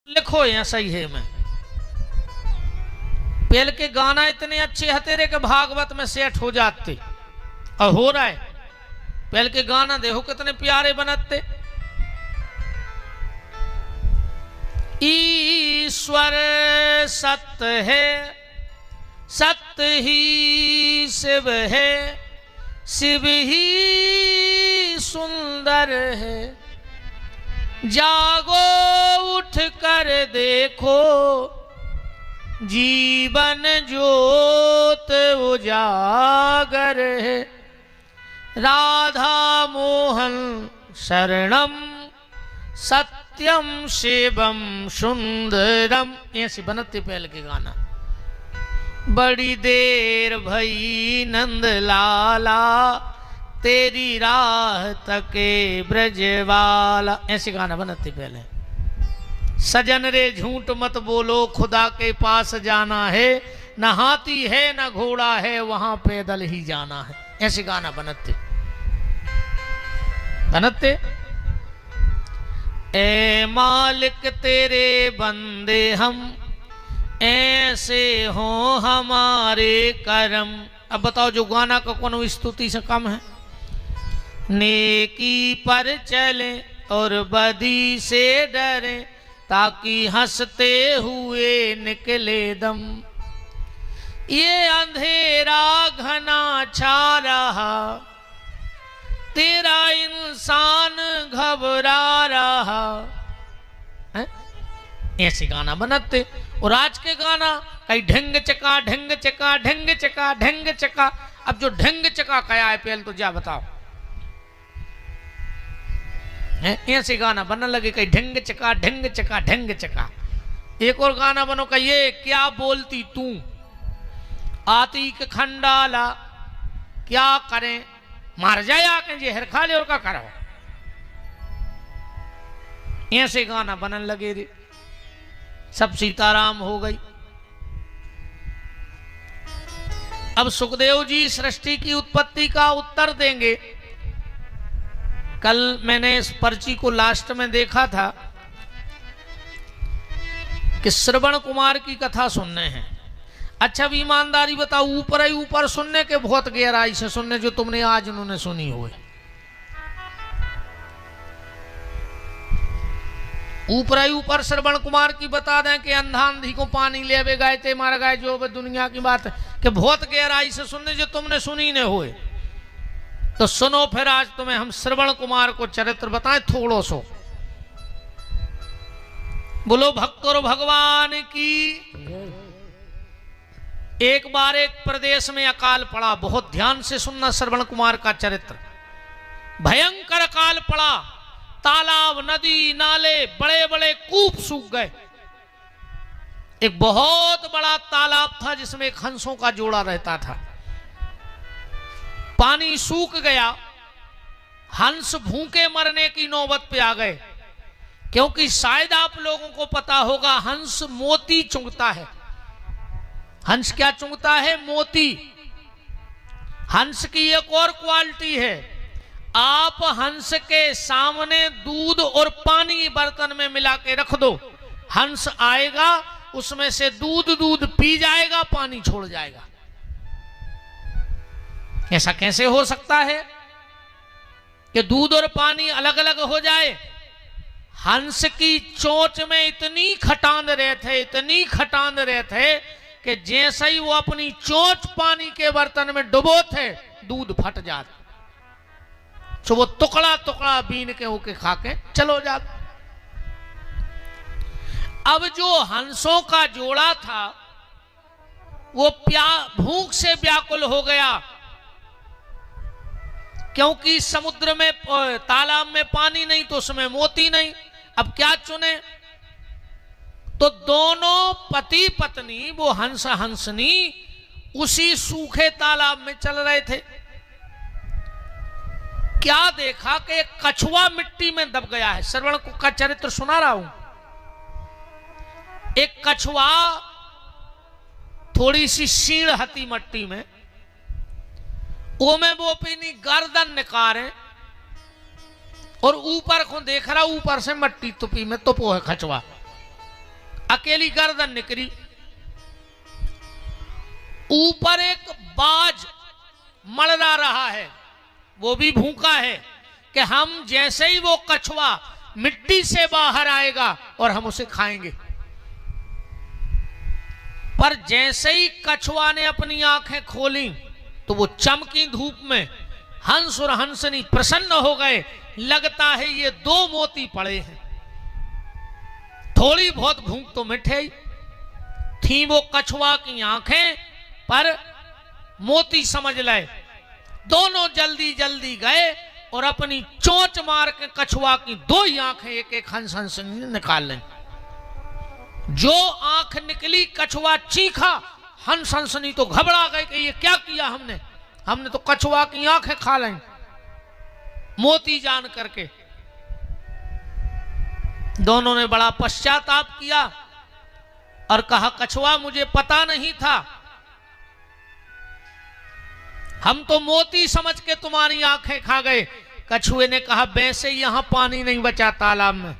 लिखो यहाँ सही है। मैं पहले के गाना इतने अच्छे हतेरे के भागवत में सेठ हो जाते और हो रहा है। पहले के गाना देखो कितने प्यारे बनते। ईश्वर सत्य है, सत्य ही शिव है, शिव ही सुंदर है। जागो उठ कर देखो, जीवन ज्योत उजागर है। राधा मोहन शरणम सत्यम शिवम सुंदरम। ऐसे बनते पहले के गाना। बड़ी देर भई नंद लाला, तेरी राह तके ब्रजवाला। ऐसे गाना बनते पहले। सजन रे झूठ मत बोलो, खुदा के पास जाना है। न हाथी है न घोड़ा है, वहां पैदल ही जाना है। ऐसे गाना बनते बनते। ए मालिक तेरे बंदे हम, ऐसे हो हमारे करम। अब बताओ जो गाना का कौन स्तुति से कम है। नेकी पर चले और बदी से डरे, ताकि हंसते हुए निकले दम। ये अंधेरा घना छा रहा, तेरा इंसान घबरा रहा है। ऐसे गाना बनते। और आज के गाना कहीं ढंग चका ढंग चका ढंग चका ढंग चका। अब जो ढंग चका कया है पहले तो जा बताओ। ऐसे गाना बनने लगे कहीं ढंग चका ढंग चका ढंग चका। एक और गाना बनो का ये क्या बोलती तू, आती के खंडाला। क्या करें मार जाए आके जे हर खा ले और का करो। ऐसे गाना बनने लगे रे। सब सीताराम हो गई। अब सुखदेव जी सृष्टि की उत्पत्ति का उत्तर देंगे। कल मैंने इस पर्ची को लास्ट में देखा था कि श्रवण कुमार की कथा सुनने हैं। अच्छा भी ईमानदारी बताओ, ऊपर ही ऊपर सुनने के बहुत गहराई से सुनने जो तुमने आज उन्होंने सुनी हुई। ऊपर ही ऊपर श्रवण कुमार की बता दें कि अंधा अंधी को पानी ले वे गए थे मार गए, जो दुनिया की बात है कि बहुत गहराई से सुनने जो तुमने सुनी न हुए। तो सुनो फिर आज तुम्हें हम श्रवण कुमार को चरित्र बताएं थोड़ो सो। बोलो भक्तों भगवान की। एक बार एक प्रदेश में अकाल पड़ा। बहुत ध्यान से सुनना श्रवण कुमार का चरित्र। भयंकर अकाल पड़ा। तालाब नदी नाले बड़े बड़े कूप सूख गए। एक बहुत बड़ा तालाब था जिसमें एक हंसों का जोड़ा रहता था। पानी सूख गया। हंस भूखे मरने की नौबत पे आ गए। क्योंकि शायद आप लोगों को पता होगा हंस मोती चुंगता है। हंस क्या चुंगता है? मोती। हंस की एक और क्वालिटी है, आप हंस के सामने दूध और पानी बर्तन में मिला के रख दो, हंस आएगा उसमें से दूध पी जाएगा, पानी छोड़ जाएगा। ऐसा कैसे हो सकता है कि दूध और पानी अलग अलग हो जाए? हंस की चोंच में इतनी खटांद रहते, इतनी खटांद रहते कि जैसे ही वो अपनी चोंच पानी के बर्तन में डुबो थे दूध फट जाता। तो वो टुकड़ा टुकड़ा बीन के होके खा के चलो जाता। अब जो हंसों का जोड़ा था वो भूख से व्याकुल हो गया। क्योंकि समुद्र में तालाब में पानी नहीं तो उसमें मोती नहीं। अब क्या चुने? तो दोनों पति पत्नी वो हंस हंसनी उसी सूखे तालाब में चल रहे थे। क्या देखा कि एक कछुआ मिट्टी में दब गया है। श्रवण का चरित्र सुना रहा हूं। एक कछुआ थोड़ी सी सीढ़ हती मट्टी में, वो में वो अपनी गर्दन निकारे और ऊपर को देख रहा, ऊपर से मट्टी तुपी में तुपो है खचवा। अकेली गर्दन निकली। ऊपर एक बाज मड़रा रहा है, वो भी भूखा है कि हम जैसे ही वो कछुआ मिट्टी से बाहर आएगा और हम उसे खाएंगे। पर जैसे ही कछुआ ने अपनी आंखें खोली तो वो चमकी धूप में हंस और हंसनी प्रसन्न हो गए। लगता है ये 2 मोती पड़े हैं। थोड़ी बहुत भूख तो मिटे थी वो कछुआ की आंखें, पर मोती समझ लाए। दोनों जल्दी जल्दी गए और अपनी चोंच मार के कछुआ की 2 ही आंखें एक एक हंस हंसनी निकाल लें। जो आंख निकली कछुआ चीखा, हंस हंसनी तो घबरा गए कि ये क्या किया हमने, हमने तो कछुआ की आंखें खा लें मोती जान करके। दोनों ने बड़ा पश्चाताप किया और कहा कछुआ मुझे पता नहीं था, हम तो मोती समझ के तुम्हारी आंखें खा गए। कछुए ने कहा वैसे यहां पानी नहीं बचा तालाब में,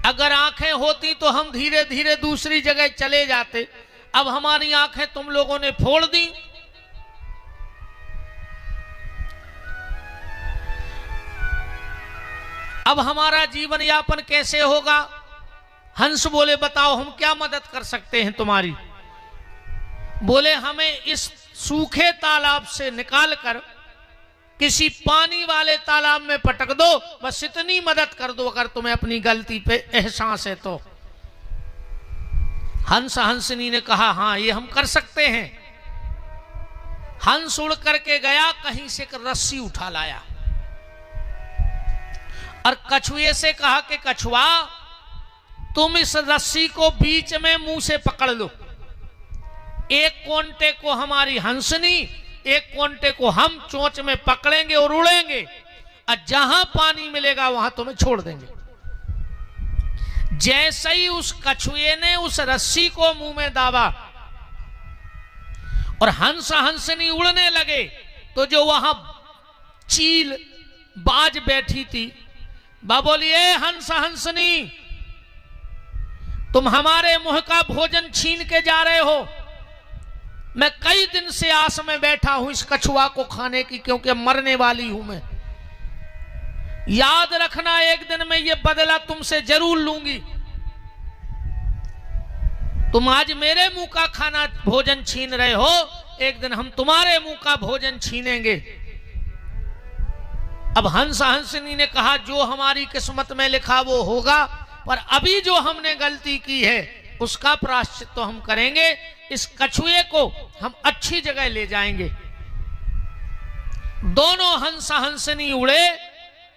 अगर आंखें होती तो हम धीरे धीरे दूसरी जगह चले जाते, अब हमारी आंखें तुम लोगों ने फोड़ दी। अब हमारा जीवन यापन कैसे होगा। हंस बोले बताओ हम क्या मदद कर सकते हैं तुम्हारी। बोले हमें इस सूखे तालाब से निकालकर किसी पानी वाले तालाब में पटक दो, बस इतनी मदद कर दो अगर तुम्हें अपनी गलती पे एहसास है तो। हंस हंसनी ने कहा हाँ ये हम कर सकते हैं। हंस उड़ करके गया, कहीं से एक रस्सी उठा लाया और कछुए से कहा कि कछुआ तुम इस रस्सी को बीच में मुंह से पकड़ लो, एक कोंटे को हमारी हंसनी, एक कोंटे को हम चोंच में पकड़ेंगे और उड़ेंगे, और जहां पानी मिलेगा वहां तुम्हें छोड़ देंगे। जैसे ही उस कछुए ने उस रस्सी को मुंह में दाबा और हंस हंसनी उड़ने लगे, तो जो वहां चील बाज बैठी थी बा बोली ए हंस हंसनी तुम हमारे मुंह का भोजन छीन के जा रहे हो। मैं कई दिन से आस में बैठा हूं इस कछुआ को खाने की, क्योंकि मरने वाली हूं मैं। याद रखना एक दिन मैं ये बदला तुमसे जरूर लूंगी। तुम आज मेरे मुंह का खाना भोजन छीन रहे हो, एक दिन हम तुम्हारे मुंह का भोजन छीनेंगे। अब हंस हंसनी ने कहा जो हमारी किस्मत में लिखा वो होगा, पर अभी जो हमने गलती की है उसका प्रायश्चित तो हम करेंगे। इस कछुए को हम अच्छी जगह ले जाएंगे। दोनों हंस हंसनी उड़े,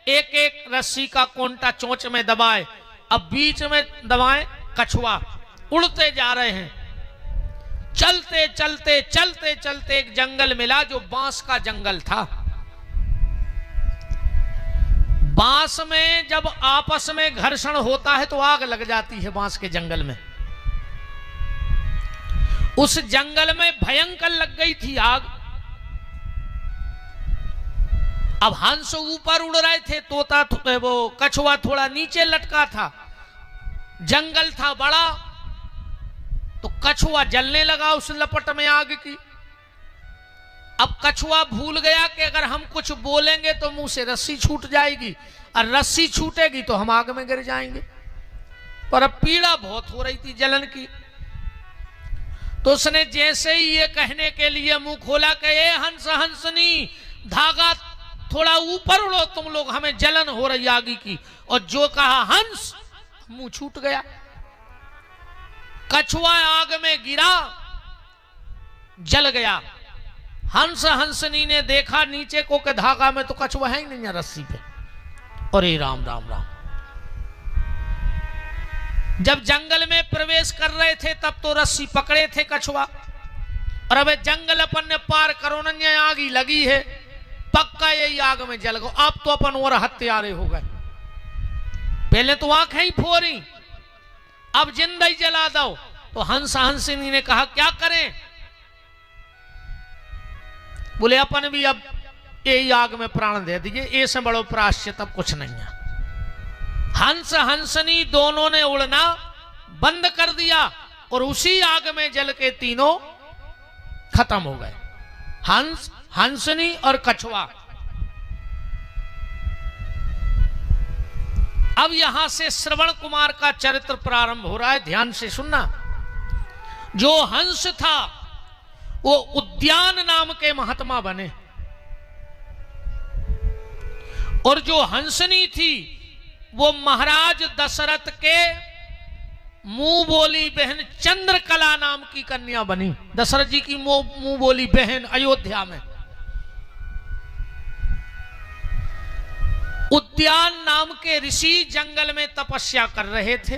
एक एक रस्सी का कोंटा चोंच में दबाए, अब बीच में दबाए कछुआ, उड़ते जा रहे हैं। चलते चलते चलते चलते एक जंगल मिला जो बांस का जंगल था। बांस में जब आपस में घर्षण होता है तो आग लग जाती है बांस के जंगल में। उस जंगल में भयंकर लग गई थी आग। अब हंस ऊपर उड़ रहे थे, तोता वो कछुआ थोड़ा नीचे लटका था। जंगल था बड़ा, तो कछुआ जलने लगा उस लपट में आग की। अब कछुआ भूल गया कि अगर हम कुछ बोलेंगे तो मुंह से रस्सी छूट जाएगी, और रस्सी छूटेगी तो हम आग में गिर जाएंगे। पर अब पीड़ा बहुत हो रही थी जलन की, तो उसने जैसे ही ये कहने के लिए मुंह खोला कि ए हंस हंसनी धागा थोड़ा ऊपर उड़ो, तुम लोग, हमें जलन हो रही आग की। और जो कहा हंस, मुंह छूट गया। कछुआ आग में गिरा, जल गया। हंस हंसनी ने देखा नीचे को के धागा में तो कछुआ है ही नहीं है रस्सी पे। अरे राम राम राम। जब जंगल में प्रवेश कर रहे थे तब तो रस्सी पकड़े थे कछुआ, और अब जंगल अपन ने पार करो न, आग ही लगी है, पक्का यही आग में जल गो। आप तो अपन और हत्यारे हो गए। पहले तो आंखें ही फोड़ी, अब जिंदा ही जला दो। तो हंस हंसनी ने कहा क्या करें। बोले अपन भी अब यही आग में प्राण दे दीजिए, ऐसे बड़ो प्रायश्चित अब कुछ नहीं है। हंस हंसनी दोनों ने उड़ना बंद कर दिया और उसी आग में जल के तीनों खत्म हो गए, हंस, हंसनी और कछुआ। अब यहां से श्रवण कुमार का चरित्र प्रारंभ हो रहा है, ध्यान से सुनना। जो हंस था वो उद्यान नाम के महात्मा बने, और जो हंसनी थी वो महाराज दशरथ के मुंह बोली बहन चंद्रकला नाम की कन्या बनी। दशरथ जी की मुंह बोली बहन अयोध्या में। उद्यान नाम के ऋषि जंगल में तपस्या कर रहे थे,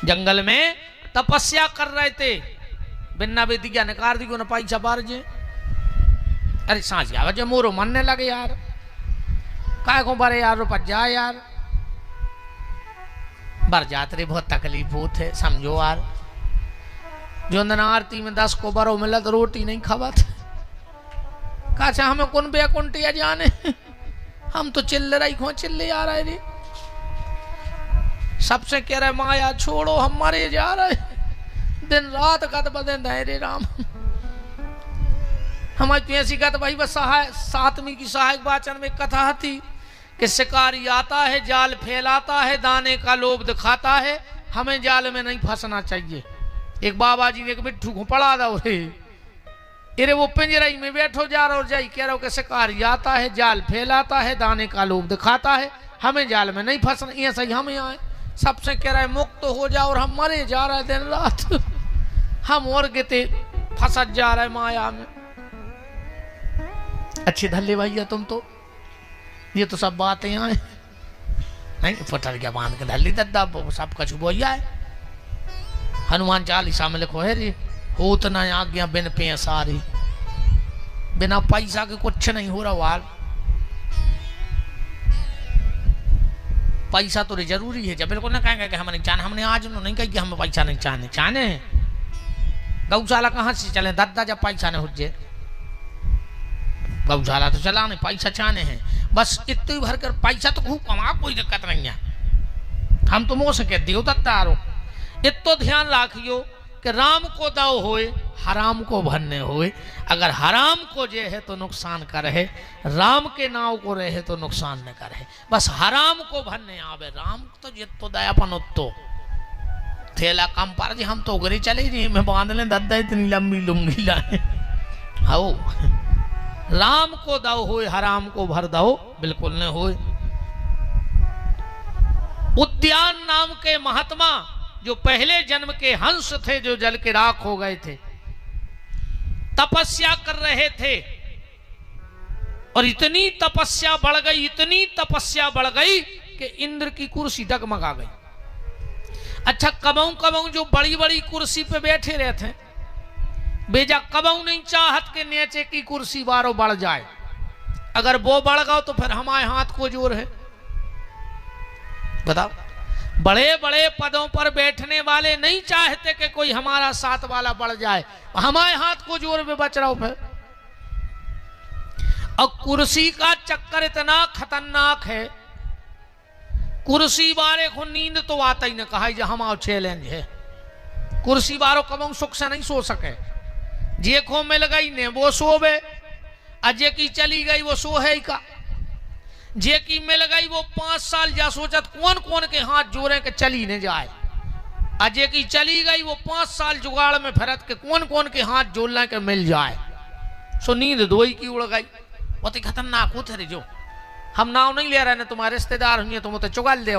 जंगल में तपस्या कर रहे थे। बिना वेदिका ने कार दी को न पाई छपार जे। अरे सांस आवे जो मोरो मनने लगे यार, काय को बारे यार पच जा यार, बरजात्रे बहुत तकलीफ होत है, समझो यार। जो दिन आरती में 10 को बरो मिला तो रोटी नहीं खावत, काचा हमें कौन बेकुंटिया जाने, हम तो चिल्ले रही खो चिल्ले आ रहे रे। सबसे कह रहे माया छोड़ो हमारे जा रहे, दिन रात कत बदन रे राम। हमारी तो ऐसी कत भाई बस सातवीं की सहायक वाचन में कथा थी कि शिकारी आता है जाल फैलाता है, दाने का लोभ दिखाता है, हमें जाल में नहीं फंसना चाहिए। एक बाबा जी ने एक मिट्ठू को पड़ा था, अरे वो पिंजराई में बैठो जा रहा और जाई कह रहा हो कि शिकारी आता है जाल फैलाता है, दाने का लोभ दिखाता है, हमें जाल में नहीं फंसना। ये सही हम यहाँ सबसे कह रहा है मुक्त हो जाओ और हम मरे जा रहे दिन रात, हम और गिते फंस जा रहे माया में। अच्छी धल्ले भैया तुम तो, ये तो सब बातें यहाँ नहीं, पटल क्या बांध के धल्ली दद्दा सब कुछ बोया है। हनुमान चालीसा में लिखो है रे, होत ना आज्ञा बिन पैसारी, बिना पैसा के कुछ नहीं हो रहा वाल। पैसा तो जरूरी है, जब बिल्कुल ना कहेंगे कि हमें नहीं चाहना, हमने आज नहीं कही कि हमें पैसा नहीं चाहने, चाहने गौशाला कहाँ से चले दादा जब पैसा नहीं हो जाए, गौशाला तो चला नहीं, पैसा चाहने हैं बस। इतनी भर कर पैसा तो खूब कमा, कोई दिक्कत नहीं है, हम तो मोह से कहते हो दत्तारो। इतो ध्यान रखियो कि राम को दाव होए हराम को भरने होए, अगर हराम को जे है तो नुकसान करे, राम के नाव को रहे तो नुकसान न करे, बस हराम को भरने आवे। राम तो जितो दयापन उत्तो थेला कम पर जी, हम तो उगरे चले जी मैं बांध लें दद्दा इतनी लंबी लुंगी लाए। आओ राम को दाव होए हराम को भर दो, बिल्कुल न होए। उद्यान नाम के महात्मा जो पहले जन्म के हंस थे, जो जल के राख हो गए थे, तपस्या कर रहे थे, और इतनी तपस्या बढ़ गई, इतनी तपस्या बढ़ गई कि इंद्र की कुर्सी डगमगा गई। अच्छा कबऊ कबऊ जो बड़ी बड़ी कुर्सी पे बैठे रहते हैं, बेजा कबऊ नहीं चाहत के नीचे की कुर्सी बारो बढ़ जाए, अगर वो बढ़ गया तो फिर हमारे हाथ को जोर है। बताओ, बड़े बड़े पदों पर बैठने वाले नहीं चाहते कि कोई हमारा साथ वाला बढ़ जाए, हमारे हाथ को जोर में बच रहा हो फिर। और कुर्सी का चक्कर इतना खतरनाक है, कुर्सी वाले को नींद तो आता ही न, कहा हमारा चैलेंज है। कुर्सी वालों कब सुख से नहीं सो सके, जे को मिल गई ने वो सोवे, अजय की चली गई वो सो है का, जे की मिल गई वो 5 साल जा सोचत कौन कौन के हाथ जोड़े के चली न जाए, अजय की चली गई वो 5 साल जुगाड़ में फिरत के कौन कौन के हाथ जोड़ने के मिल जाए। सो नींद दोई की उड़ गई। बहुत ही खतरनाक होते रे, जो हम नाव नहीं ले रहे ना, तुम्हारे रिश्तेदार हुई तुम तो चुगल दे,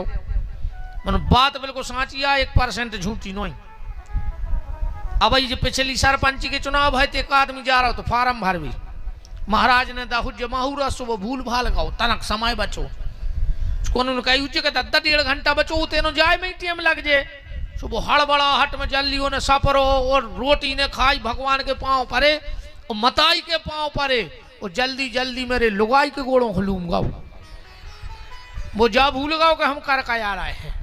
बात बिल्कुल साची है, 1% झूठी नहीं। अब जो पिछली सरपंची के चुनाव है, एक आदमी जा रहा हो तो फार्म भर भी, महाराज ने दाहुज जमाहूरा सुबह भूल भाल गाओ तनक समय बचो, कही 1.5 घंटा बचो, तेनो जाए में टाइम लग जाए। सुबह हड़बड़ा हट में जल्दी ने सपरो और रोटी ने खाई, भगवान के पांव परे और मताई के पांव परे, और जल्दी जल्दी मेरे लुगाई के गोड़ों खुलूम गाओ। वो जा भूल गाओ कि हम कर का आ रहे हैं।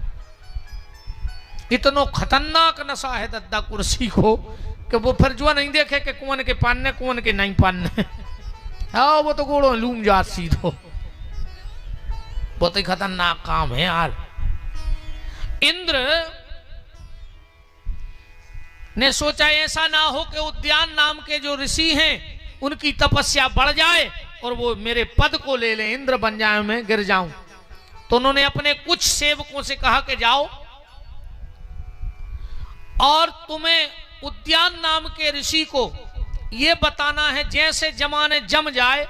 इतनो खतरनाक नशा है दद्दा कुर्सी को कि वो फिर जो नहीं देखे कि कौन के पानने कौन के नहीं पानने, हाँ वो तो गोड़ों लूम जा सीधो। बहुत ही खतरनाक काम है यार। इंद्र ने सोचा ऐसा ना हो कि उद्यान नाम के जो ऋषि हैं उनकी तपस्या बढ़ जाए और वो मेरे पद को ले लें, इंद्र बन जाए, मैं गिर जाऊं। तो उन्होंने अपने कुछ सेवकों से कहा कि जाओ और तुम्हें उद्यान नाम के ऋषि को ये बताना है जैसे जमाने जम जाए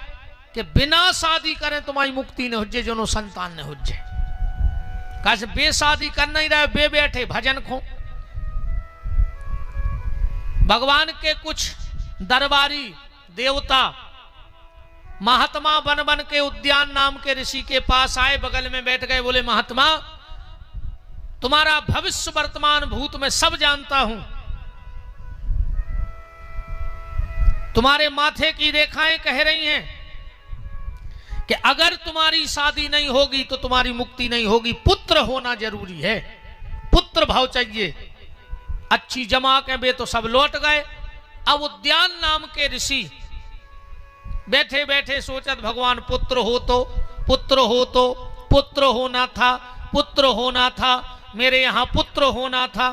कि बिना शादी करें तुम्हारी मुक्ति न हो जाए, जो संतान न हो जाए। कैसे बेशादी कर नहीं रहे, बे बैठे भजन खो। भगवान के कुछ दरबारी देवता महात्मा बन बन के उद्यान नाम के ऋषि के पास आए, बगल में बैठ गए, बोले महात्मा तुम्हारा भविष्य वर्तमान भूत में सब जानता हूं, तुम्हारे माथे की रेखाएं कह रही हैं कि अगर तुम्हारी शादी नहीं होगी तो तुम्हारी मुक्ति नहीं होगी, पुत्र होना जरूरी है, पुत्र भाव चाहिए। अच्छी जमा के बे तो सब लौट गए। अब उद्यान नाम के ऋषि बैठे बैठे सोचत भगवान पुत्र हो तो पुत्र होना था, पुत्र होना था, मेरे यहां पुत्र होना था।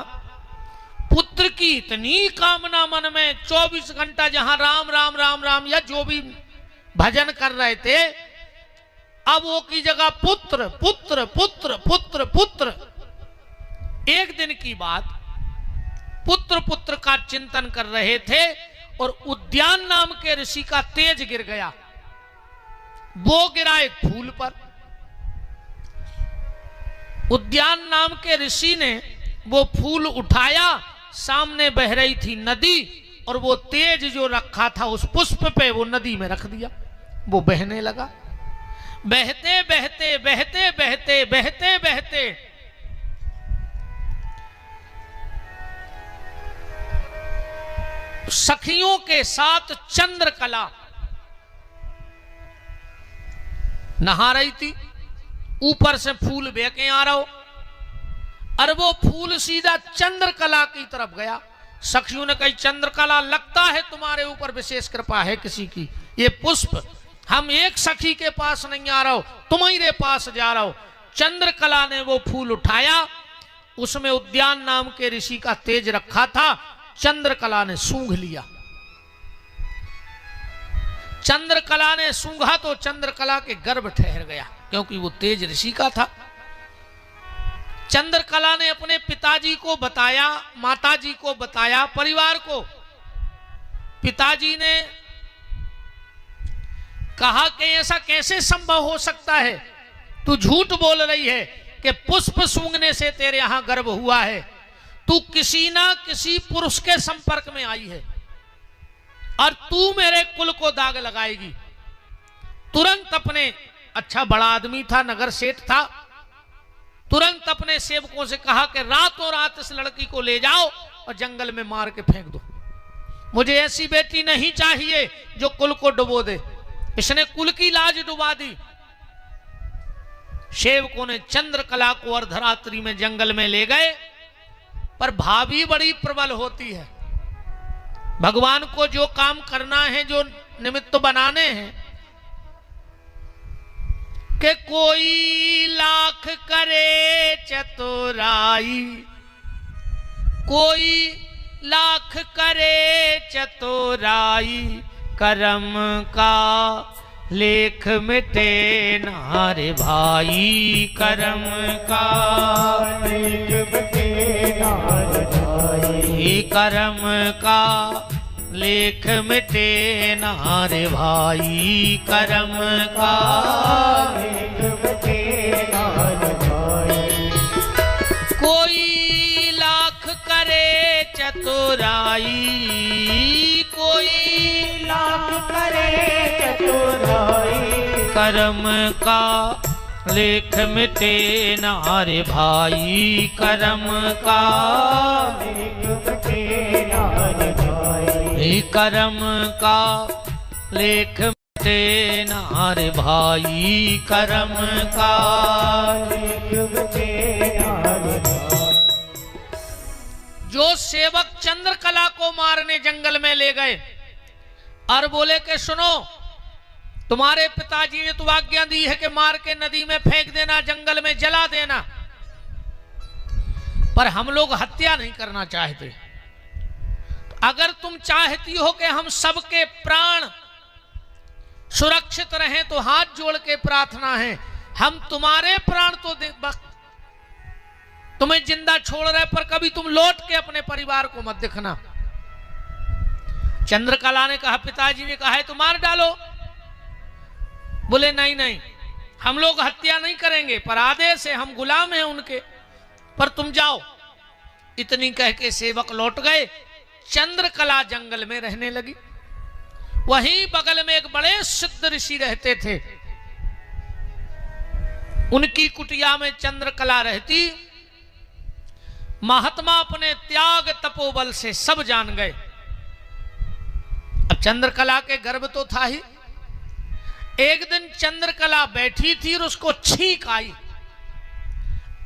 पुत्र की इतनी कामना मन में, 24 घंटा जहां राम राम राम राम या जो भी भजन कर रहे थे, अब वो की जगह पुत्र पुत्र पुत्र पुत्र पुत्र। एक दिन की बात, पुत्र पुत्र का चिंतन कर रहे थे और उद्यान नाम के ऋषि का तेज गिर गया। वो गिरा एक फूल पर। उद्यान नाम के ऋषि ने वो फूल उठाया, सामने बह रही थी नदी, और वो तेज जो रखा था उस पुष्प पे वो नदी में रख दिया। वो बहने लगा। बहते बहते बहते बहते बहते बहते सखियों के साथ चंद्रकला नहा रही थी। ऊपर से फूल बह के आ रहा हो, और वो फूल सीधा चंद्रकला की तरफ गया। सखियों ने कही चंद्रकला लगता है तुम्हारे ऊपर विशेष कृपा है किसी की, ये पुष्प हम एक सखी के पास नहीं आ रहा हो, तुम्हारे पास जा रहा हो। चंद्रकला ने वो फूल उठाया, उसमें उद्यान नाम के ऋषि का तेज रखा था। चंद्रकला ने सूंघ लिया। चंद्रकला ने सूंघा तो चंद्रकला के गर्भ ठहर गया, क्योंकि वो तेज ऋषि का था। चंद्रकला ने अपने पिताजी को बताया, माताजी को बताया, परिवार को। पिताजी ने कहा कि ऐसा कैसे संभव हो सकता है, तू झूठ बोल रही है कि पुष्प सूंघने से तेरे यहां गर्भ हुआ है, तू किसी ना किसी पुरुष के संपर्क में आई है और तू मेरे कुल को दाग लगाएगी। तुरंत अपने, अच्छा बड़ा आदमी था, नगर सेठ था, तुरंत अपने सेवकों से कहा कि रातों रात इस लड़की को ले जाओ और जंगल में मार के फेंक दो। मुझे ऐसी बेटी नहीं चाहिए जो कुल को डुबो दे। इसने कुल की लाज डुबा दी। सेवकों ने चंद्रकला को अर्धरात्रि में जंगल में ले गए, पर भाभी बड़ी प्रबल होती है। भगवान को जो काम करना है, जो निमित्त बनाने हैं, कि कोई लाख करे चतुराई, कोई लाख करे चतुराई, करम का लेख मिटे ना रे भाई, करम का लेख मिटे ना रे भाई, करम का लेख मिटे ना रे भाई, करम का लेख मिटे ना रे भाई। कोई लाख करे चतुराई, कोई लाख करे चतुराई, करम का लेख मिटे ना रे भाई, करम का लेख मिटे ना रे भाई, करम का लेख मिटे ना रे भाई, करम का लेख मिटे ना रे भाई। जो सेवक चंद्रकला को मारने जंगल में ले गए और बोले कि सुनो, तुम्हारे पिताजी ने तो आज्ञा दी है कि मार के नदी में फेंक देना, जंगल में जला देना। पर हम लोग हत्या नहीं करना चाहते। अगर तुम चाहती हो कि हम सबके प्राण सुरक्षित रहें तो हाथ जोड़ के प्रार्थना है, हम तुम्हारे प्राण तो तुम्हें जिंदा छोड़ रहे, पर कभी तुम लौट के अपने परिवार को मत दिखना। चंद्रकला ने कहा, पिताजी ने कहा है तो मार डालो। बोले नहीं नहीं, हम लोग हत्या नहीं करेंगे, पर आदेश है, हम गुलाम हैं उनके, पर तुम जाओ। इतनी कह के सेवक लौट गए। चंद्रकला जंगल में रहने लगी। वहीं बगल में एक बड़े सिद्ध ऋषि रहते थे, उनकी कुटिया में चंद्रकला रहती। महात्मा अपने त्याग तपोबल से सब जान गए। अब चंद्रकला के गर्भ तो था ही। एक दिन चंद्रकला बैठी थी और उसको छींक आई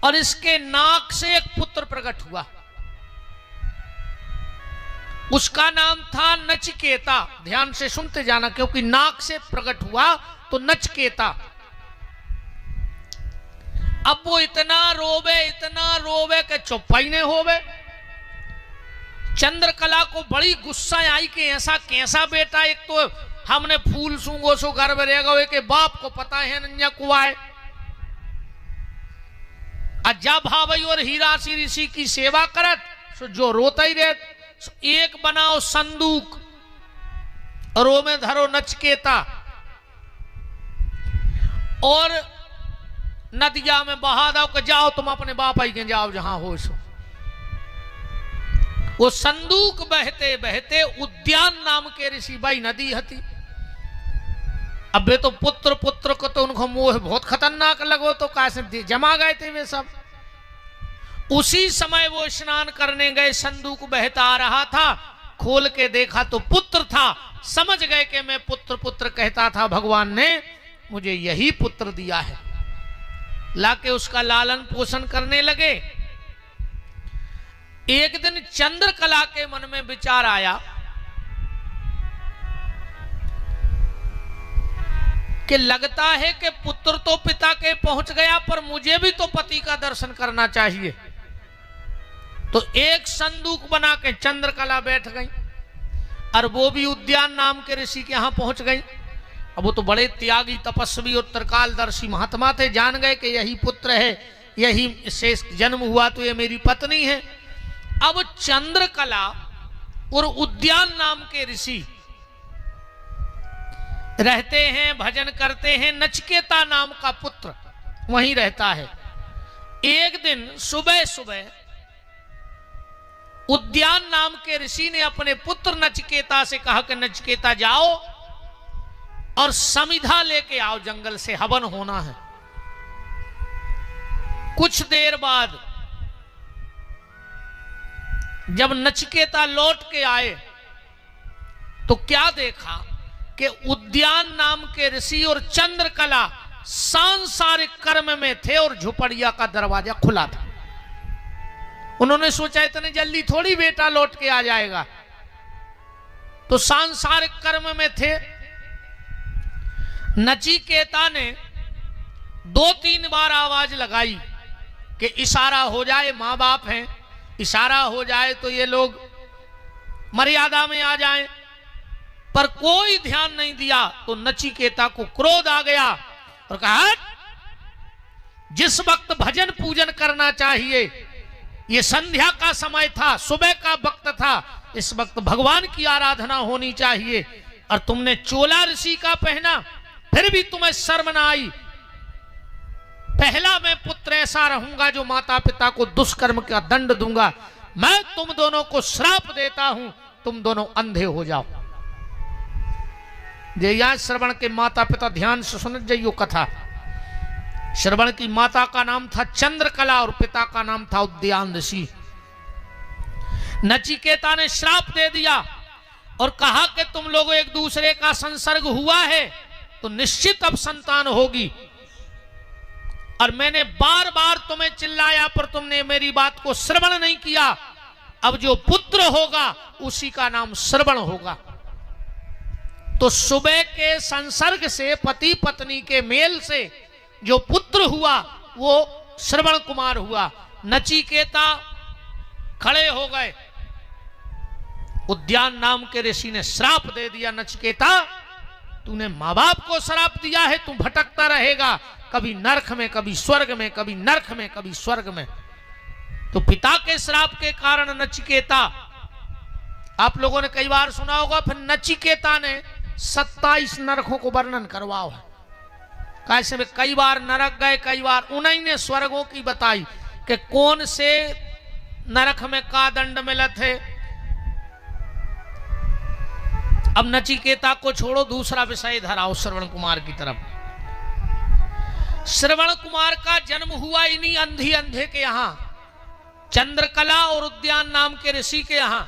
और इसके नाक से एक पुत्र प्रकट हुआ। उसका नाम था नचिकेता। ध्यान से सुनते जाना, क्योंकि नाक से प्रकट हुआ तो नचिकेता। अब वो इतना रोवे कि चुप्पाई नहीं होवे। चंद्रकला को बड़ी गुस्सा आई कि ऐसा कैसा बेटा, एक तो हमने फूल सूंगो सो गर्भ रहेगा, के बाप को पता है नन्या कुआ है। अज्जा भाई और हीरा सी ऋषि की सेवा करत, सो जो रोता ही रहे। एक बनाओ संदूक और वो में धरो नचिकेता और नदिया में बहा दो कि जाओ तुम अपने बाप आई के जाओ जहां हो सो। वो संदूक बहते बहते उद्यान नाम के ऋषि भाई नदी हती। अब वे तो पुत्र को तो उनको मोह बहुत खतरनाक लगो, तो कैसे जमा गए थे वे सब। उसी समय वो स्नान करने गए, संदूक बहता आ रहा था, खोल के देखा तो पुत्र था। समझ गए कि मैं पुत्र कहता था, भगवान ने मुझे यही पुत्र दिया है। लाके उसका लालन पोषण करने लगे। एक दिन चंद्रकला के मन में विचार आया कि लगता है कि पुत्र तो पिता के पहुंच गया, पर मुझे भी तो पति का दर्शन करना चाहिए। तो एक संदूक बना के चंद्रकला बैठ गई और वो भी उद्यान नाम के ऋषि के यहां पहुंच गई। अब वो तो बड़े त्यागी तपस्वी और त्रिकालदर्शी महात्मा थे, जान गए कि यही पुत्र है, यही शेष जन्म हुआ तो ये मेरी पत्नी है। अब चंद्रकला और उद्यान नाम के ऋषि रहते हैं, भजन करते हैं। नचिकेता नाम का पुत्र वहीं रहता है। एक दिन सुबह सुबह उद्यान नाम के ऋषि ने अपने पुत्र नचिकेता से कहा कि नचिकेता जाओ और समिधा लेके आओ, जंगल से हवन होना है। कुछ देर बाद जब नचिकेता लौट के आए तो क्या देखा कि उद्यान नाम के ऋषि और चंद्रकला सांसारिक कर्म में थे और झुपड़िया का दरवाजा खुला था। उन्होंने सोचा इतने जल्दी थोड़ी बेटा लौट के आ जाएगा, तो सांसारिक कर्म में थे। नचिकेता ने 2-3 बार आवाज लगाई कि इशारा हो जाए, मां बाप हैं, इशारा हो जाए तो ये लोग मर्यादा में आ जाएं, पर कोई ध्यान नहीं दिया। तो नचिकेता को क्रोध आ गया और कहा, जिस वक्त भजन पूजन करना चाहिए, ये संध्या का समय था, सुबह का वक्त था, इस वक्त भगवान की आराधना होनी चाहिए, और तुमने चोला ऋषि का पहना, फिर भी तुम्हें शर्म ना आई। पहला मैं पुत्र ऐसा रहूंगा जो माता पिता को दुष्कर्म का दंड दूंगा। मैं तुम दोनों को श्राप देता हूं, तुम दोनों अंधे हो जाओ। जय श्रवण के माता पिता ध्यान से सुन जाइयो कथा। श्रवण की माता का नाम था चंद्रकला और पिता का नाम था उद्यान ऋषि। नचिकेता ने श्राप दे दिया और कहा कि तुम लोग एक दूसरे का संसर्ग हुआ है तो निश्चित अब संतान होगी, और मैंने बार बार तुम्हें चिल्लाया पर तुमने मेरी बात को श्रवण नहीं किया। अब जो पुत्र होगा उसी का नाम श्रवण होगा। तो सुबह के संसर्ग से, पति पत्नी के मेल से जो पुत्र हुआ वो श्रवण कुमार हुआ। नचिकेता खड़े हो गए। उद्यान नाम के ऋषि ने श्राप दे दिया, नचिकेता तूने माँ बाप को श्राप दिया है, तू भटकता रहेगा, कभी नरक में, कभी स्वर्ग में, कभी नरक में, कभी स्वर्ग में। तो पिता के श्राप के कारण नचिकेता, आप लोगों ने कई बार सुना होगा, फिर नचिकेता ने 27 नरकों को वर्णन करवाओ है। कैसे में कई बार नरक गए, कई बार उन्हीं ने स्वर्गों की बताई कि कौन से नरक में का दंड मिला थे। अब नचिकेता को छोड़ो, दूसरा विषय धराओ श्रवण कुमार की तरफ। श्रवण कुमार का जन्म हुआ इन्हीं अंधी अंधे के यहां, चंद्रकला और उद्यान नाम के ऋषि के यहां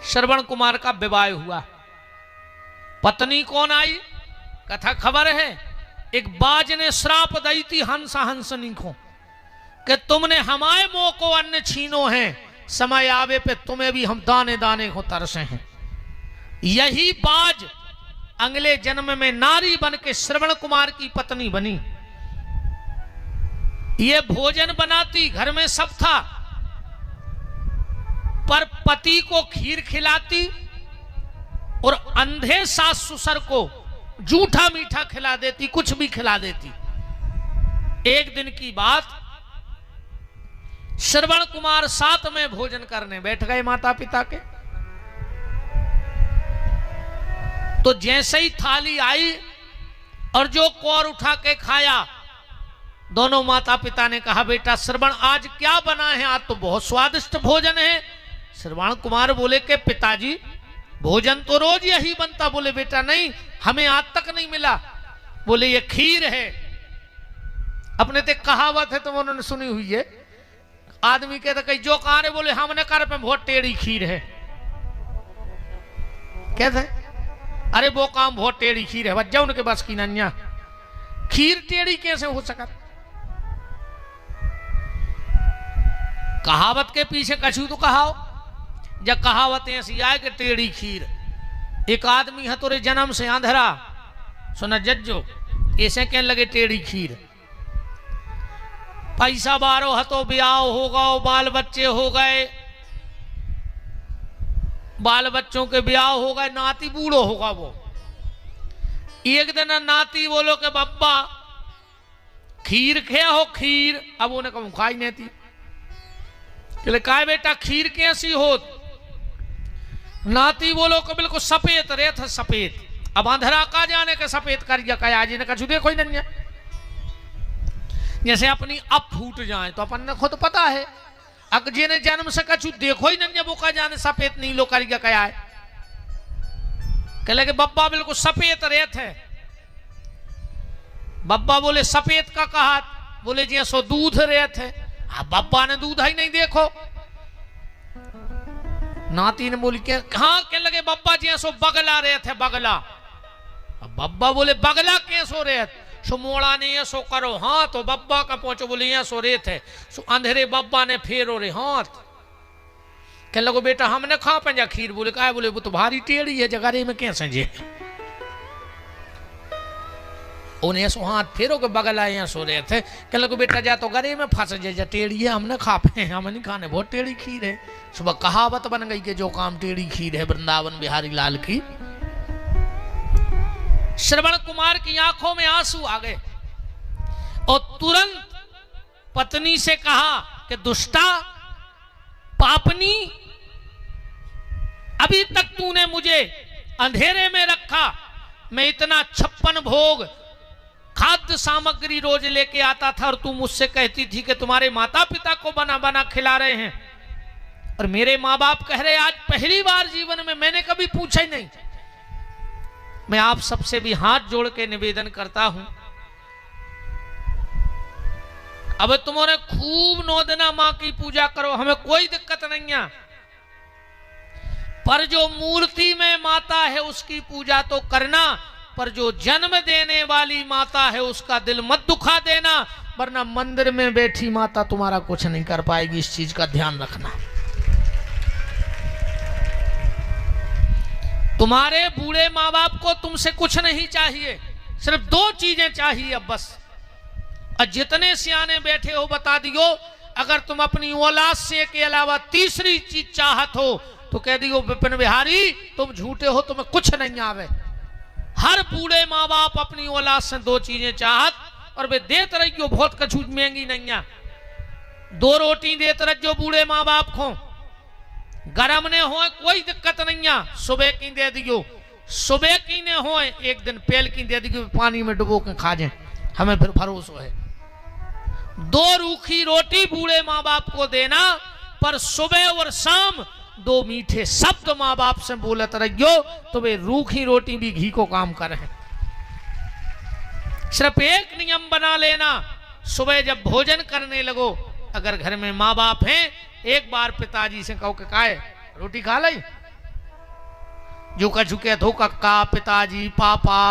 श्रवण कुमार का विवाह हुआ। पत्नी कौन आई, कथा खबर है। एक बाज ने श्राप दी थी हंसा हंसनी को कि तुमने हमारे मोह को अन्न छीनो है, समय आवे पे तुम्हें भी हम दाने दाने को तरसे हैं। यही बाज अगले जन्म में नारी बन के श्रवण कुमार की पत्नी बनी। ये भोजन बनाती, घर में सब था, पर पति को खीर खिलाती और अंधे सास ससुर को जूठा मीठा खिला देती, कुछ भी खिला देती। एक दिन की बात, श्रवण कुमार साथ में भोजन करने बैठ गए माता पिता के। तो जैसे ही थाली आई और जो कौर उठा के खाया, दोनों माता पिता ने कहा बेटा श्रवण आज क्या बना है, आज तो बहुत स्वादिष्ट भोजन है। श्रवण कुमार बोले कि पिताजी भोजन तो रोज यही बनता। बोले बेटा नहीं, हमें आज तक नहीं मिला। बोले ये खीर है। अपने ते कहावत है तो उन्होंने सुनी हुई है, आदमी के तो कहीं जो कहा रहे, बोले हमने कर पे बहुत टेढ़ी खीर है। कैसे? अरे वो काम बहुत टेढ़ी खीर है, बच्चा उनके बस की नन्या, खीर टेढ़ी कैसे हो सका। कहावत के पीछे कछू तो कहाओ, जब कहावत ऐसी आए कि टेढ़ी खीर। एक आदमी है तोरे जन्म से आंधरा, सुना जज्जो, ऐसे कहने लगे टेढ़ी खीर। पैसा बारो है तो ब्याह होगा, बाल बच्चे हो गए, बाल बच्चों के ब्याह हो गए, नाती बूढ़ो होगा। वो एक दिन नाती बोलो कि बब्बा खीर खे हो खीर। अब उन्हें कहूं खाई नहीं थी। कहा बेटा खीर कैसी हो? नाती बोलो कि बिल्कुल सफेद रहे थे, सफेद। अब अंधेरा का जाने के सफेद करिया कहा जी ने कहा देखो ही नहीं, जैसे अपनी अब फूट जाए तो अपन ने खुद पता है, अगर जी ने जन्म से कछु देखो ही नहीं, वो का जाने सफेद नीलो करिया कहा है। कह लगे बब्बा बिल्कुल सफेद रहे थे। बब्बा बोले सफेद का कहा? बोले जी सो दूध रहे थे। अब बब्बा ने दूध ही नहीं देखो। नाती ने बोली के हाँ, कह लगे बब्बा जी सो बगला रहे थे, बगला। अब बब्बा बोले बगला कैसो रहे थे? सो मोड़ा ने ये सो करो हाँ, तो बब्बा का पहुंचो बोले ये सो रहे थे। सो अंधेरे बब्बा ने फेरो रे हाथ। कह लगो बेटा हमने खा पंजा खीर। बोले का? बोले वो तो भारी टेढ़ी है, जगह में कैसे जे। उन्हें सो हाथ फेरो के बगल आए सो रहे थे। कह लगो बेटा जा तो गरे में फंस जा, टेढ़ी है, हमने खा पे, हम नहीं खाने, बहुत टेढ़ी खीर है। सुबह कहावत बन गई कि जो काम टेढ़ी खीर है, वृंदावन बिहारी लाल की। श्रवण कुमार की आंखों में आंसू आ गए और तुरंत पत्नी से कहा कि दुष्टा पापनी, अभी तक तूने मुझे अंधेरे में रखा, मैं इतना 56 भोग खाद्य सामग्री रोज लेके आता था और तू मुझसे कहती थी कि तुम्हारे माता पिता को बना बना खिला रहे हैं, और मेरे माँ बाप कह रहे आज पहली बार जीवन में मैंने कभी पूछा ही नहीं। मैं आप सबसे भी हाथ जोड़ के निवेदन करता हूं, अब तुम्हारे खूब 9 दिन मां की पूजा करो, हमें कोई दिक्कत नहीं है, पर जो मूर्ति में माता है उसकी पूजा तो करना, पर जो जन्म देने वाली माता है उसका दिल मत दुखा देना, वरना मंदिर में बैठी माता तुम्हारा कुछ नहीं कर पाएगी। इस चीज का ध्यान रखना। तुम्हारे बूढ़े माँ बाप को तुमसे कुछ नहीं चाहिए, सिर्फ 2 चीजें चाहिए अब बस। और जितने सियाने बैठे हो बता दियो, अगर तुम अपनी औलाद से के अलावा तीसरी चीज चाहत हो तो कह दियो विपिन बिहारी तुम झूठे हो, तुम्हें कुछ नहीं आवे। हर बूढ़े माँ बाप अपनी औलाद से दो चीजें चाहत और वे देते रहियो, बहुत कछु महंगी नहीं है। 2 रोटी देते रहियो बूढ़े माँ बाप को, गरम ने हो कोई दिक्कत नहीं है, सुबह की दे दियो, सुबह की ने हो एक दिन पेल की दे दियो, पानी में डुबो के खा जाए, हमें फिर भरोसा है। 2 रूखी रोटी बूढ़े माँ बाप को देना, पर सुबह और शाम 2 मीठे शब्द माँ बाप से बोलत रहियो तो वे रूखी रोटी भी घी को काम करे। सिर्फ एक नियम बना लेना, सुबह जब भोजन करने लगो, अगर घर में माँ बाप हैं, एक बार पिताजी से कहो कि काहे रोटी खा ली, जो का झुके धो कक्का पिताजी पापा,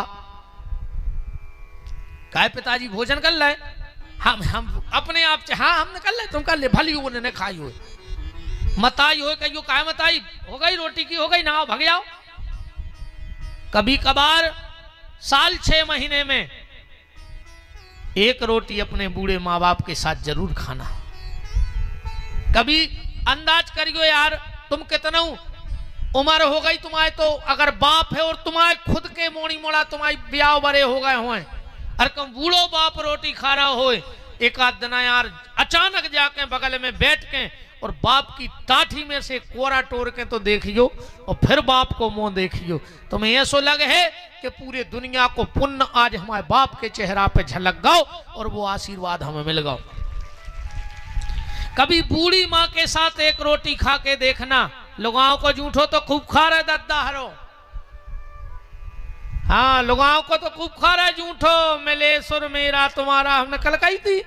काहे पिताजी भोजन कर ले, हम अपने आप से हाँ हमने कर ले, तुम कर ले, भली उन्होंने खाई हो, मताई हो कहियो काहे मताई हो गई, रोटी की हो गई, ना भग जाओ। कभी कभार साल 6 महीने में एक रोटी अपने बूढ़े माँ बाप के साथ जरूर खाना। कभी अंदाज करियो यार, तुम कितना उम्र हो गई तुम्हारे, तो अगर बाप है और तुम्हारे खुद के मोड़ी मोड़ा तुम्हारी ब्याह बड़े हो गए हों, अरे कम बूढ़ो बाप रोटी खा रहा हो, एक आध दिन यार अचानक जाके बगल में बैठ के और बाप की टाठी में से कोरा टोर के तो देखियो और फिर बाप को मुंह देखियो, तुम्हें ऐसा लगे है कि पूरे दुनिया को पुण्य आज हमारे बाप के चेहरा पे झलक गाओ और वो आशीर्वाद हमें मिल गाओ। कभी बूढ़ी माँ के साथ एक रोटी खा के देखना, लुगाओं को झूठो तो खूब खा रहे दद्दा हरो, हाँ लुगाओं को तो खूब खा रहे झूठो, मिले सुर मेरा तुम्हारा, हमने कल कही थी।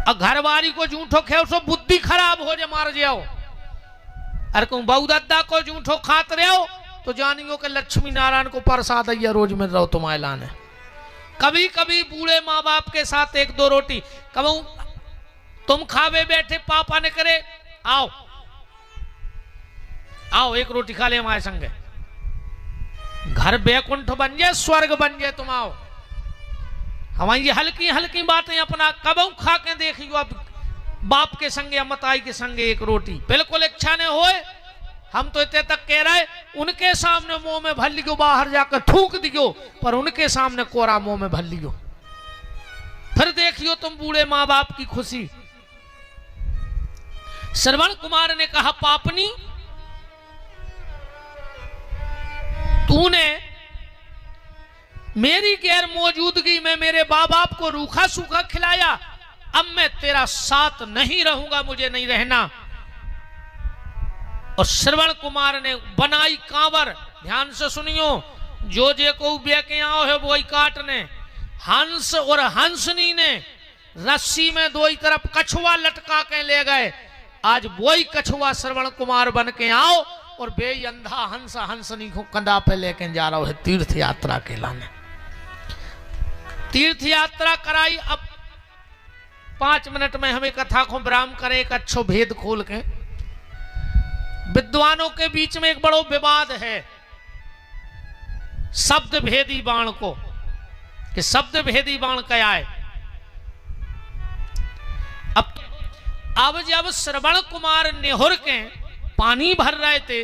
और घरवारी को झूठो खे सो बुद्धि खराब हो जाए, मार जाओ। अरे कहूं बहू दद्दा को झूठो खात रहे हो तो जानियो कि लक्ष्मी नारायण को प्रसाद है, रोज मिल रहा हो तुम्हारे लाने। कभी कभी बूढ़े माँ बाप के साथ 1-2 रोटी, कहूं तुम खावे बैठे, पापा ने करे आओ आओ एक रोटी खा ले हमारे संगे, घर बैकुंठ बन जाए, स्वर्ग बन जाए, तुम आओ। हमारी ये हल्की हल्की बातें अपना कबू खा के देखियो, अब बाप के संगे मताई के संगे एक रोटी बिल्कुल इच्छा ने होए, हम तो इतने तक कह रहे उनके सामने मुंह में भर लियो, बाहर जाकर थूक दियो, पर उनके सामने कोरा मुंह में भर लियो, फिर देखियो तुम बूढ़े माँ बाप की खुशी। श्रवण कुमार ने कहा, पापनी तूने मेरी गैर मौजूदगी में मेरे बाप बाप को रूखा सूखा खिलाया, अब मैं तेरा साथ नहीं रहूंगा, मुझे नहीं रहना। और श्रवण कुमार ने बनाई कांवर, ध्यान से सुनियो, जो जे को बेके आओ है वो ही काटने। हंस और हंसनी ने रस्सी में 2 तरफ कछुआ लटका के ले गए, आज वही कछुआ श्रवण कुमार बन के आओ और बे अंधा हंस हंसनी को कंधा पे लेके जा रहा है तीर्थ यात्रा के लाने। तीर्थ यात्रा कराई, अब 5 मिनट में हमें कथा को विराम करें, एक अच्छो भेद खोल के। विद्वानों के बीच में एक बड़ो विवाद है शब्द भेदी बाण को, कि शब्द भेदी बाण क्या है। अब जब श्रवण कुमार निहुर के पानी भर रहे थे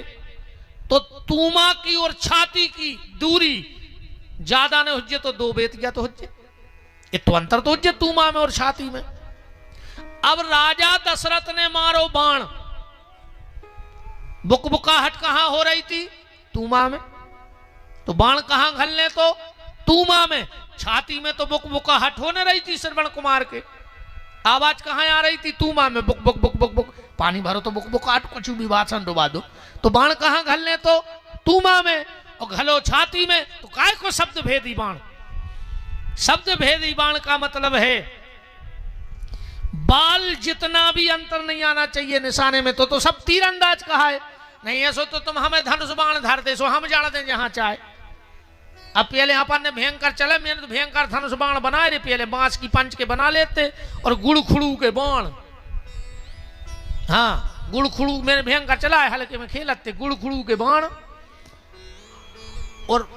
तो तूमा की और छाती की दूरी ज्यादा न हो तो 2 बेतिया तो हो, ये तो अंतर तो हो तूमा में और छाती में। अब राजा दशरथ ने मारो बाण, बुकबुकाहट कहां हो रही थी, तूमा में, तो बाण कहां घलने तो तूमा में, छाती में तो बुकबुकाहट होने रही थी श्रवण कुमार के, आवाज कहां आ रही थी, तूमा में, book book book book book, पानी भरो तो बुकबुकाहट, कुछ भी भाषण डुबा दो, तो बाण कहां घलने तो तूमा में, और घलो छाती में, तो काय को शब्द भेदी बाण। शब्द भेदी बाण का मतलब है बाल जितना भी अंतर नहीं आना चाहिए निशाने में, तो सब तीरंदाज कहा है, नहीं ऐसो तो तुम हमें धनुष बाण धर दे, सो हम जान दें जहां चाहे। अब पहले अपन ने भयंकर चले, मैंने तो भयंकर धनुष बाण बनाए रे, पहले बांस की पंच के बना लेते और गुड़खुड़ू के बाण, हाँ गुड़खुड़ू मैंने भयंकर चला है, हल्के में खेलते गुड़खुड़ू के बाण, और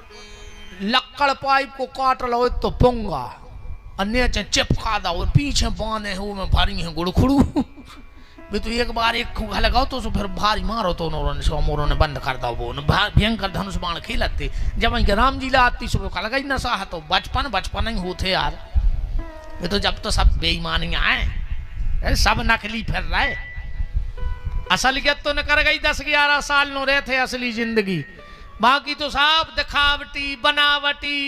लक्कड़ पाइप को काट लो तो पुंगा, अन्य चिपका दो पीछे बांधे हो में भारी है गुड़खुड़ू भी तो एक बार एक खुगा लगाओ तो फिर भारी मारो तो उन्होंने बंद कर दो वो भयंकर धनुष बाण खेलते जब इनके राम जी आती सुबह लगा ही नशा तो बचपन ही होते यार ये तो जब तो सब बेईमानियां आए सब नकली फिर रहे असलियत तो न कर गई 10-11 साल नो रहे थे असली जिंदगी बाकी तो सब दिखावटी बनावटी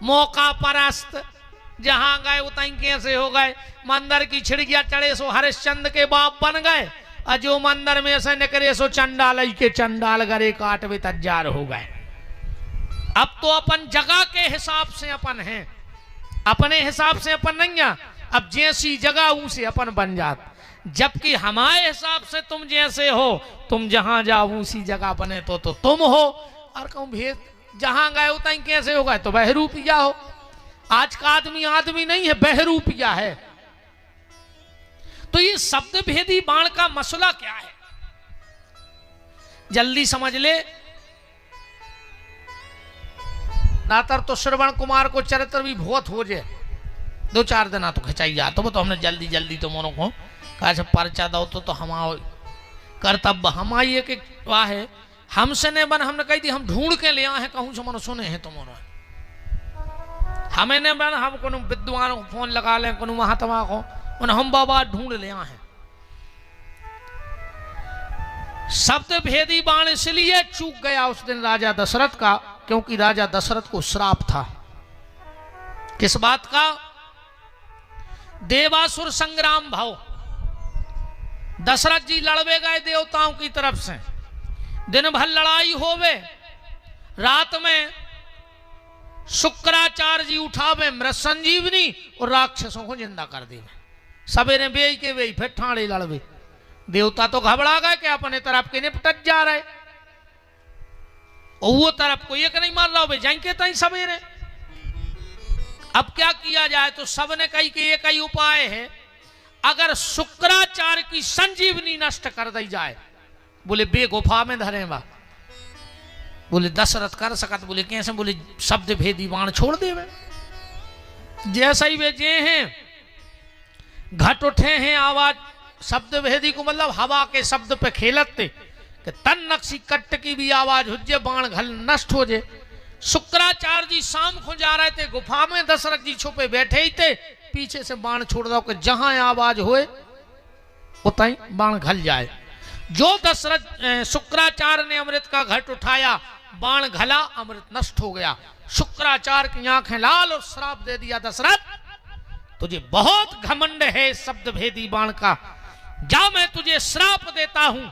मौका परस्त जहां गए उतई कैसे हो गए मंदिर की छिड़किया चढ़े सो हरिश्चंद्र के बाप बन गए और जो मंदिर में से निकले सो चंडाल के चंडाल गरे काटवे तैयार हो गए। अब तो अपन जगह के हिसाब से अपन हैं अपने हिसाब से अपन नहीं है अब जैसी जगह उसे अपन बन जात जबकि हमारे हिसाब से तुम जैसे हो तुम जहां जाओ उसी जगह बने तो तुम हो और कहूं भेद जहां गए उतई कैसे हो गए तो बहरूपिया हो। आज का आदमी नहीं है बहरूपिया है। तो ये शब्द भेदी बाण का मसला क्या है जल्दी समझ ले। नातर तो श्रवण कुमार को चरित्र भी बहुत हो जाए 2-4 दिन तो खिंचाई जा तो हमने जल्दी तो मोनो को कहा पर्चा दो तो हम कर्तव्य हमारी एक वाह है हमसे ने बन हमने कही थी हम ढूंढ के ले आए हैं कहूं से मनो सुने हैं तो मोनो हमें ने बन हम को विद्वान को फोन लगा लें को महात्मा को उन्हें हम बाबा ढूंढ ले आए हैं। शब्द भेदी बाण इसलिए चूक गया उस दिन राजा दशरथ का क्योंकि राजा दशरथ को श्राप था। किस बात का? देवासुर संग्राम भाव दशरथ जी लड़वे गए देवताओं की तरफ से दिन भर लड़ाई होवे रात में शुक्राचार्य जी उठावे मृत संजीवनी और राक्षसों को जिंदा कर दे सवेरे बेई के बेई फिर ठाणे लड़वे देवता तो घबरा गए कि अपने तरफ के निपट जा रहे और वो तरफ को एक नहीं मार रहा हो जाएंगे तई सवेरे। अब क्या किया जाए तो सबने कही कि एक ही उपाय है अगर शुक्राचार्य की संजीवनी नष्ट कर दी जाए बोले बे गुफा में धरे बा बोले दशरथ कर सकत बोले कैसे बोले शब्द भेदी बाण छोड़ दे जैसा ही वे जे हैं घट उठे हैं आवाज शब्द भेदी को मतलब हवा के शब्द पे खेलते कि तन नक्शी कट्ट की भी आवाज हो जाए बाण घल नष्ट हो जाए। शुक्राचार्य जी शाम को जा रहे थे गुफा में दशरथ जी छुपे बैठे ही थे पीछे से बाण छोड़ दो कि जहां आवाज होए उतई बाण घल जाए। जो दशरथ शुक्राचार्य ने अमृत का घट उठाया बाण घला अमृत नष्ट हो गया। शुक्राचार्य की आंखें लाल और श्राप दे दिया दशरथ तुझे बहुत घमंड है शब्द भेदी बाण का जा मैं तुझे श्राप देता हूं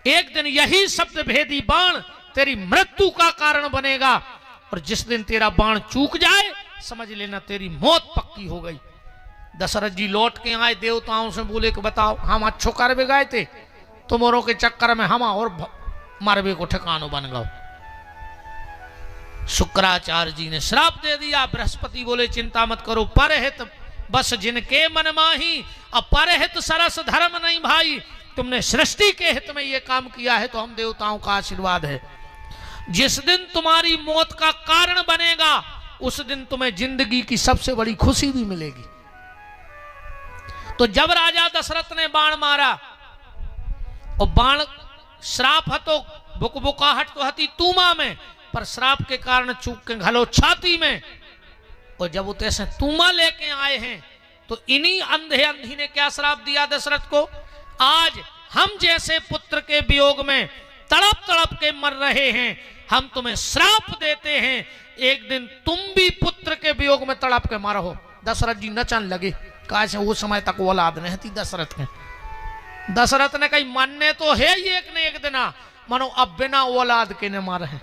एक दिन यही शब्द भेदी बाण तेरी मृत्यु का कारण बनेगा और जिस दिन तेरा बाण चूक जाए समझ लेना तेरी मौत पक्की हो गई। दशरथ जी लौट के आए देवताओं से बोले कि बताओ हम अच्छो करवे गए थे तुमरों के चक्कर में हम और मरवे को ठिकानो बन गए। शुक्राचार्य जी ने श्राप दे दिया। बृहस्पति बोले चिंता मत करो परहित बस जिनके मन माही अब परहित सरस धर्म नहीं भाई तुमने सृष्टि के हित में ये काम किया है तो हम देवताओं का आशीर्वाद है। जिस दिन तुम्हारी मौत का कारण बनेगा उस दिन तुम्हें जिंदगी की सबसे बड़ी खुशी भी मिलेगी। तो जब राजा दशरथ ने बाण मारा और बाण श्राप हतो बुकबुकाहट तो हती तूमा में पर श्राप के कारण चूक के घलो छाती में और जब वो तैसे तूमा लेके आए हैं तो इन्हीं अंधे अंधी ने क्या श्राप दिया दशरथ को आज हम जैसे पुत्र के वियोग में तड़प तड़प के मर रहे हैं हम तुम्हें श्राप देते हैं एक दिन तुम भी पुत्र के वियोग में तड़प के मरो। दशरथ जी नचन लगे कहा से वो समय तक औलाद नहीं थी दशरथ के। दशरथ ने कही मानने तो है ही एक ने एक दिन मनो अब बिना औलाद के ने मारे हैं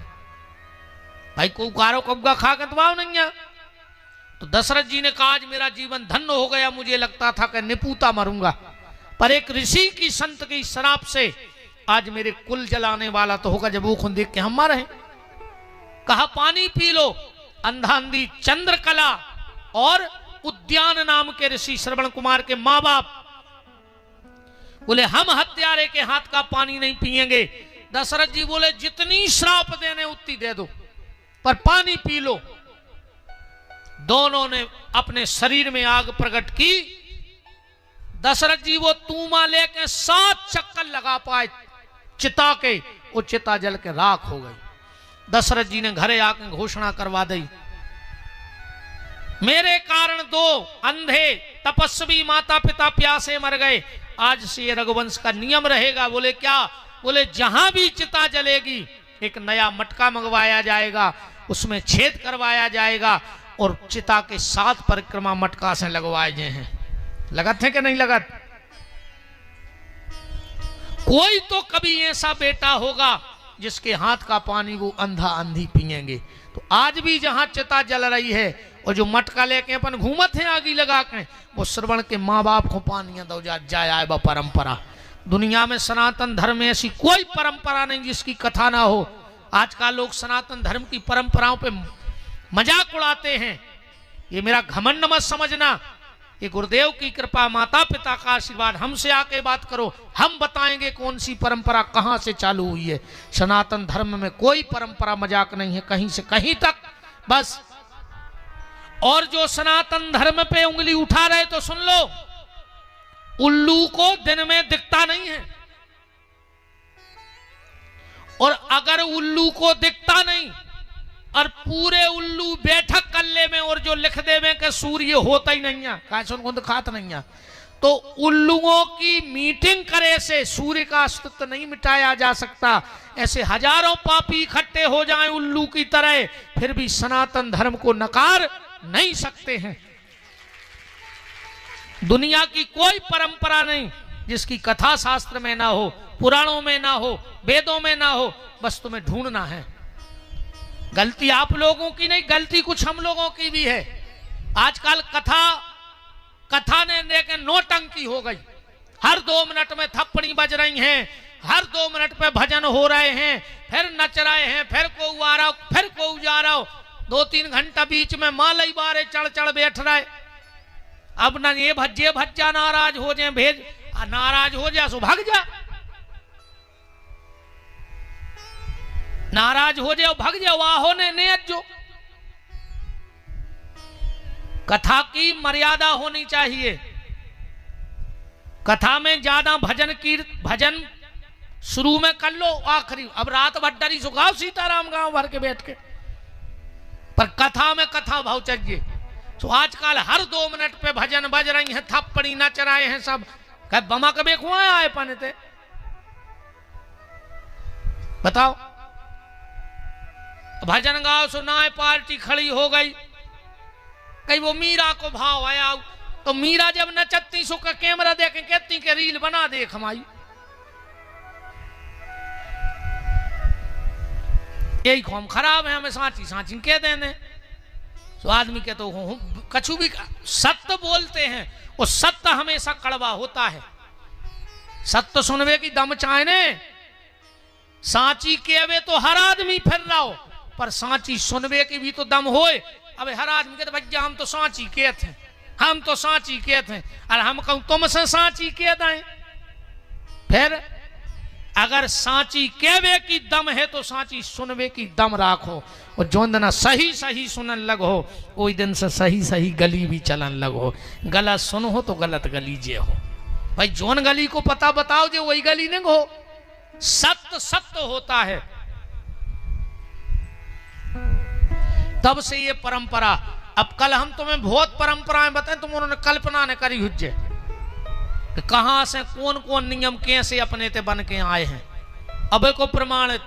भाई को कारो कब्गा खा के दबाव नहीं है। तो दशरथ जी ने कहा आज मेरा जीवन धन्य हो गया मुझे लगता था कि निपूता मरूंगा पर एक ऋषि की संत की शराब से आज मेरे कुल जलाने वाला तो होगा जब वो खुद देख के हम मरे हैं। कहा पानी पी लो। अंधा अंधी चंद्रकला और उद्यान नाम के ऋषि श्रवण कुमार के माँ बाप बोले हम हत्यारे के हाथ का पानी नहीं पिएंगे। दशरथ जी बोले जितनी श्राप देने उतनी दे दो पर पानी पी लो। दोनों ने अपने शरीर में आग प्रकट की। दशरथ जी वो तूमा लेके 7 चक्कर लगा पाए चिता के, वो चिता जल के राख हो गई। दशरथ जी ने घरे आके घोषणा करवा दी, मेरे कारण 2 अंधे तपस्वी माता पिता प्यासे मर गए, आज से ये रघुवंश का नियम रहेगा। बोले क्या? बोले जहां भी चिता जलेगी एक नया मटका मंगवाया जाएगा, उसमें छेद करवाया जाएगा और चिता के 7 परिक्रमा मटका से लगवाए गए हैं। लगत है कि नहीं लगत? कोई तो कभी ऐसा बेटा होगा जिसके हाथ का पानी वो अंधा अंधी पिएंगे। तो आज भी जहां चिता जल रही है और जो मटका लेके अपन घूमत हैं आगी लगा के, वो श्रवण के माँ बाप को पानी दो जाए बा परंपरा। दुनिया में सनातन धर्म में ऐसी कोई परंपरा नहीं जिसकी कथा ना हो। आज का लोग सनातन धर्म की परंपराओं पे मजाक उड़ाते हैं, ये मेरा घमंड मत समझना। ये गुरुदेव की कृपा, माता पिता का आशीर्वाद। हमसे आके बात करो, हम बताएंगे कौन सी परंपरा कहां से चालू हुई है। सनातन धर्म में कोई परंपरा मजाक नहीं है, कहीं से कहीं तक बस। और जो सनातन धर्म पे उंगली उठा रहे तो सुन लो, उल्लू को दिन में दिखता नहीं है, और अगर उल्लू को दिखता नहीं और पूरे उल्लू बैठक कर ले में और जो लिख दे में कि सूर्य होता ही नहीं है, कहा सुन को दिखाता नहीं है, तो उल्लुओं की मीटिंग करे से सूर्य का अस्तित्व नहीं मिटाया जा सकता। ऐसे हजारों पापी इकट्ठे हो जाएं उल्लू की तरह, फिर भी सनातन धर्म को नकार नहीं सकते हैं। दुनिया की कोई परंपरा नहीं जिसकी कथा शास्त्र में ना हो, पुराणों में ना हो, वेदों में ना हो, बस तुम्हें ढूंढना है। गलती आप लोगों की नहीं, गलती कुछ हम लोगों की भी है। आजकल कथा ने लेकर नौटंकी हो गई। हर 2 मिनट में थप्पड़ी बज रही हैं, हर 2 मिनट पे भजन हो रहे हैं, फिर नच रहे हैं, फिर को आ रहा, फिर को जा रहा, 2-3 घंटा बीच में मालई बारे चढ़ चढ़ बैठ रहे। अब न ये भज्जा नाराज हो जाए, भेज नाराज हो जा सो भाग जा, नाराज हो जाओ भाग जाओ, आहो ने जो कथा की मर्यादा होनी चाहिए। कथा में ज्यादा भजन शुरू में कर लो, आखिरी अब रात भर डरी सुखाओ सीताराम गांव भर के बैठ के, पर कथा में कथा भाव चाहिए। तो आजकल हर 2 मिनट पे भजन बज रही है, थप्पड़ी नच रहे हैं सब। कह बमा कबे खुआ आए पाने थे बताओ, भजन गाओ सुनाए, पार्टी खड़ी हो गई। कई वो मीरा को भाव आया, तो मीरा जब नचती सो का कैमरा देखे कहती के रील बना देख हमारी। यही कौम खराब है, हमें सांची कह देने। तो आदमी के तो कछु भी सत्य बोलते हैं, और सत्य हमेशा कड़वा होता है। सत्य सुनवे की दम चाहे ने, सांची केवे तो हर आदमी फिर रहा हो, पर सांची सुनवे की भी तो दम होए। अब हर आदमी कहते भैया हम तो सांची कहते हैं, हम तो सांची कहते हैं, और हम कहूं तुमसे सांची कह दें। फिर अगर सांची कहवे की दम है तो सांची सुनवे की दम राखो, और जो दिन सही सही सुनन लगो कोई दिन से सही सही गली भी चलन लगो। गलत सुनो तो गलत गली जे हो भाई, जोन गली को पता बताओ जो वही गली नहीं हो। सत्य सत्य होता है। तब से ये परंपरा, अब कल हम तुम्हें बहुत परंपराएं बताएं, तुम उन्होंने कल्पना ने करी हुज्जे कि कहां से कौन कौन नियम कैसे अपने ते बन के आए हैं। अब को प्रमाणित